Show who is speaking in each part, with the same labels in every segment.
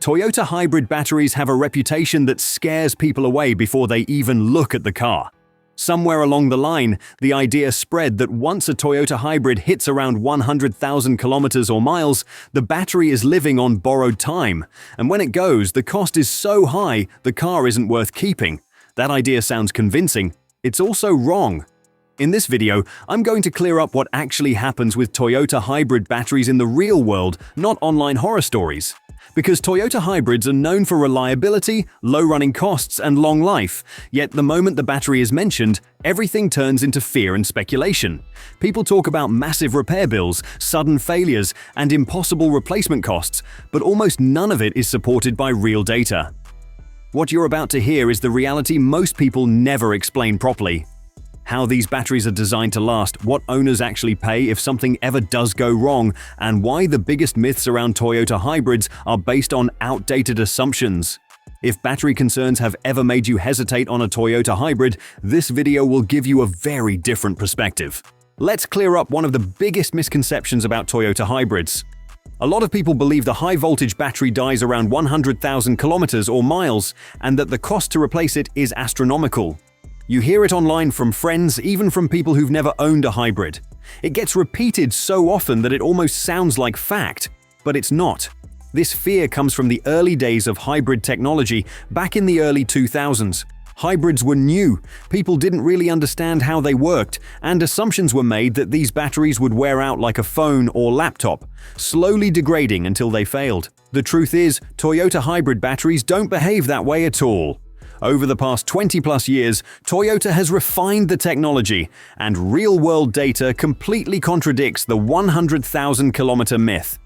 Speaker 1: Toyota hybrid batteries have a reputation that scares people away before they even look at the car. Somewhere along the line, the idea spread that once a Toyota hybrid hits around 100,000 kilometers or miles, the battery is living on borrowed time, and when it goes, the cost is so high, the car isn't worth keeping. That idea sounds convincing. It's also wrong. In this video, I'm going to clear up what actually happens with Toyota hybrid batteries in the real world, not online horror stories. Because Toyota hybrids are known for reliability, low running costs, and long life, yet the moment the battery is mentioned, everything turns into fear and speculation. People talk about massive repair bills, sudden failures, and impossible replacement costs, but almost none of it is supported by real data. What you're about to hear is the reality most people never explain properly. How these batteries are designed to last, what owners actually pay if something ever does go wrong, and why the biggest myths around Toyota hybrids are based on outdated assumptions. If battery concerns have ever made you hesitate on a Toyota hybrid, this video will give you a very different perspective. Let's clear up one of the biggest misconceptions about Toyota hybrids. A lot of people believe the high-voltage battery dies around 100,000 kilometers or miles, and that the cost to replace it is astronomical. You hear it online from friends, even from people who've never owned a hybrid. It gets repeated so often that it almost sounds like fact, but it's not. This fear comes from the early days of hybrid technology back in the early 2000s. Hybrids were new, people didn't really understand how they worked, and assumptions were made that these batteries would wear out like a phone or laptop, slowly degrading until they failed. The truth is, Toyota hybrid batteries don't behave that way at all. Over the past 20-plus years, Toyota has refined the technology, and real-world data completely contradicts the 100,000-kilometer myth.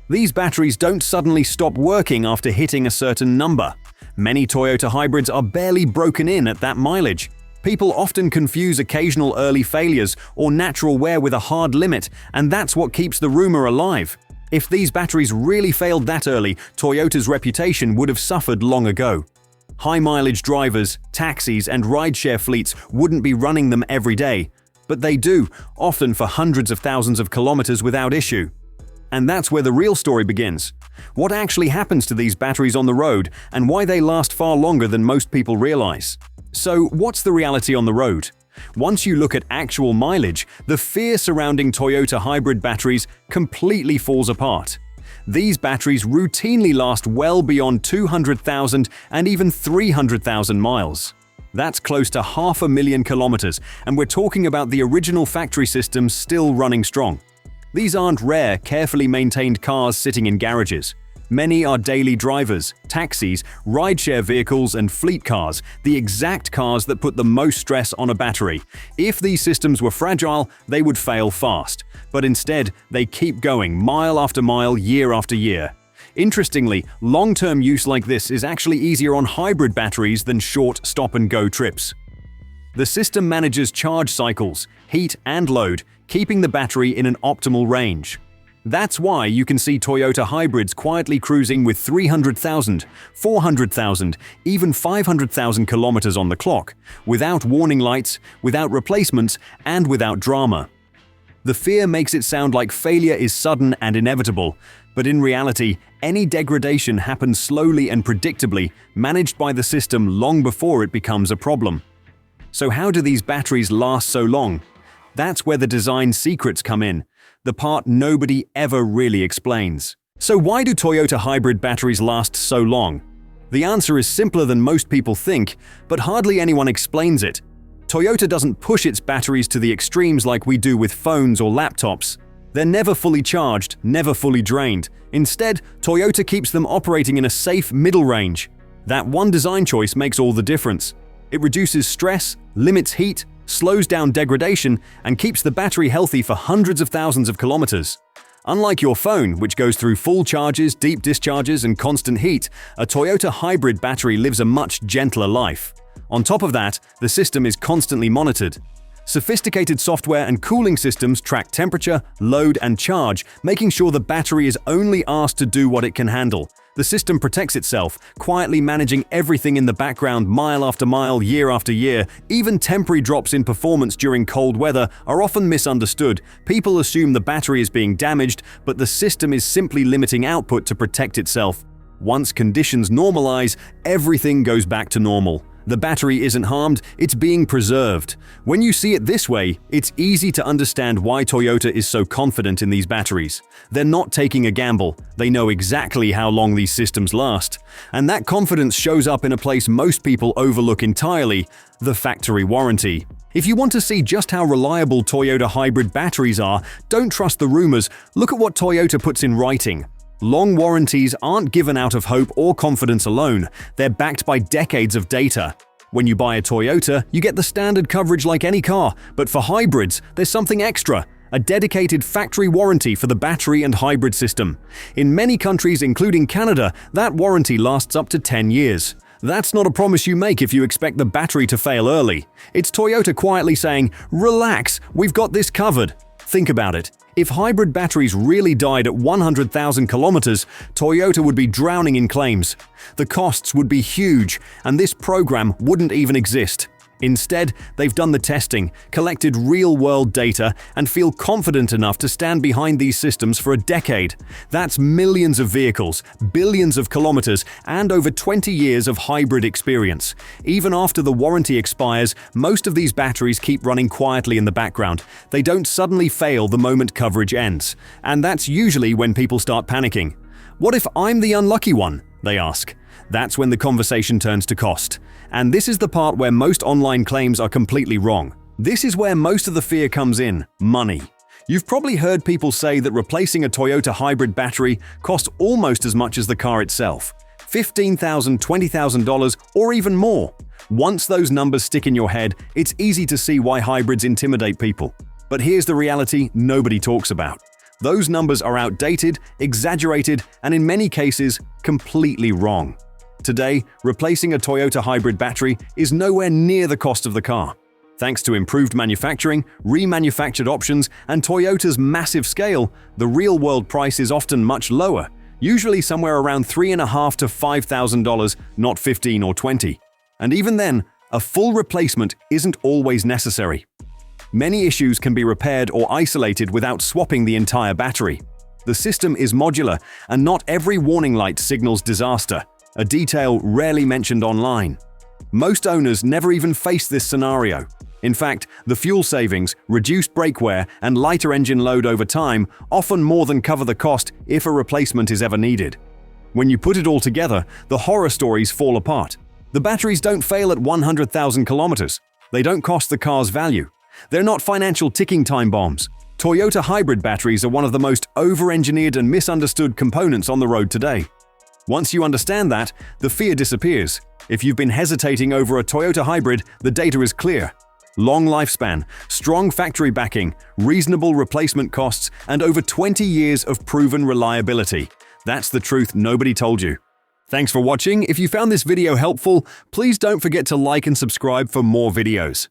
Speaker 1: These batteries don't suddenly stop working after hitting a certain number. Many Toyota hybrids are barely broken in at that mileage. People often confuse occasional early failures or natural wear with a hard limit, and that's what keeps the rumor alive. If these batteries really failed that early, Toyota's reputation would have suffered long ago. High-mileage drivers, taxis, and rideshare fleets wouldn't be running them every day, but they do, often for hundreds of thousands of kilometers without issue. And that's where the real story begins. What actually happens to these batteries on the road, and why they last far longer than most people realize. So, what's the reality on the road? Once you look at actual mileage, the fear surrounding Toyota hybrid batteries completely falls apart. These batteries routinely last well beyond 200,000 and even 300,000 miles. That's close to 500,000 kilometers, and we're talking about the original factory systems still running strong. These aren't rare, carefully maintained cars sitting in garages. Many are daily drivers, taxis, rideshare vehicles, and fleet cars, the exact cars that put the most stress on a battery. If these systems were fragile, they would fail fast. But instead, they keep going mile after mile, year after year. Interestingly, long-term use like this is actually easier on hybrid batteries than short stop-and-go trips. The system manages charge cycles, heat, and load, keeping the battery in an optimal range. That's why you can see Toyota hybrids quietly cruising with 300,000, 400,000, even 500,000 kilometers on the clock, without warning lights, without replacements, and without drama. The fear makes it sound like failure is sudden and inevitable, but in reality, any degradation happens slowly and predictably, managed by the system long before it becomes a problem. So how do these batteries last so long? That's where the design secrets come in, the part nobody ever really explains. So why do Toyota hybrid batteries last so long? The answer is simpler than most people think, but hardly anyone explains it. Toyota doesn't push its batteries to the extremes like we do with phones or laptops. They're never fully charged, never fully drained. Instead, Toyota keeps them operating in a safe middle range. That one design choice makes all the difference. It reduces stress, limits heat, slows down degradation, and keeps the battery healthy for hundreds of thousands of kilometers. Unlike your phone, which goes through full charges, deep discharges, and constant heat, a Toyota hybrid battery lives a much gentler life. On top of that, the system is constantly monitored. Sophisticated software and cooling systems track temperature, load, and charge, making sure the battery is only asked to do what it can handle. The system protects itself, quietly managing everything in the background mile after mile, year after year. Even temporary drops in performance during cold weather are often misunderstood. People assume the battery is being damaged, but the system is simply limiting output to protect itself. Once conditions normalize, everything goes back to normal. The battery isn't harmed, it's being preserved. When you see it this way, it's easy to understand why Toyota is so confident in these batteries. They're not taking a gamble, they know exactly how long these systems last. And that confidence shows up in a place most people overlook entirely: the factory warranty. If you want to see just how reliable Toyota hybrid batteries are, don't trust the rumors, look at what Toyota puts in writing. Long warranties aren't given out of hope or confidence alone, they're backed by decades of data. When you buy a Toyota, you get the standard coverage like any car, but for hybrids, there's something extra: a dedicated factory warranty for the battery and hybrid system. In many countries, including Canada, that warranty lasts up to 10 years. That's not a promise you make if you expect the battery to fail early. It's Toyota quietly saying, "Relax, we've got this covered." Think about it. If hybrid batteries really died at 100,000 kilometers, Toyota would be drowning in claims. The costs would be huge, and this program wouldn't even exist. Instead, they've done the testing, collected real-world data, and feel confident enough to stand behind these systems for a decade. That's millions of vehicles, billions of kilometers, and over 20 years of hybrid experience. Even after the warranty expires, most of these batteries keep running quietly in the background. They don't suddenly fail the moment coverage ends. And that's usually when people start panicking. "What if I'm the unlucky one?" they ask. That's when the conversation turns to cost. And this is the part where most online claims are completely wrong. This is where most of the fear comes in: money. You've probably heard people say that replacing a Toyota hybrid battery costs almost as much as the car itself. $15,000, $20,000, or even more. Once those numbers stick in your head, it's easy to see why hybrids intimidate people. But here's the reality nobody talks about. Those numbers are outdated, exaggerated, and in many cases, completely wrong. Today, replacing a Toyota hybrid battery is nowhere near the cost of the car. Thanks to improved manufacturing, remanufactured options, and Toyota's massive scale, the real-world price is often much lower, usually somewhere around $3,500 to $5,000, not $15,000 or $20,000. And even then, a full replacement isn't always necessary. Many issues can be repaired or isolated without swapping the entire battery. The system is modular, and not every warning light signals disaster, a detail rarely mentioned online. Most owners never even face this scenario. In fact, the fuel savings, reduced brake wear, and lighter engine load over time often more than cover the cost if a replacement is ever needed. When you put it all together, the horror stories fall apart. The batteries don't fail at 100,000 kilometers. They don't cost the car's value. They're not financial ticking time bombs. Toyota hybrid batteries are one of the most over-engineered and misunderstood components on the road today. Once you understand that, the fear disappears. If you've been hesitating over a Toyota hybrid, the data is clear. Long lifespan, strong factory backing, reasonable replacement costs, and over 20 years of proven reliability. That's the truth nobody told you. Thanks for watching. If you found this video helpful, please don't forget to like and subscribe for more videos.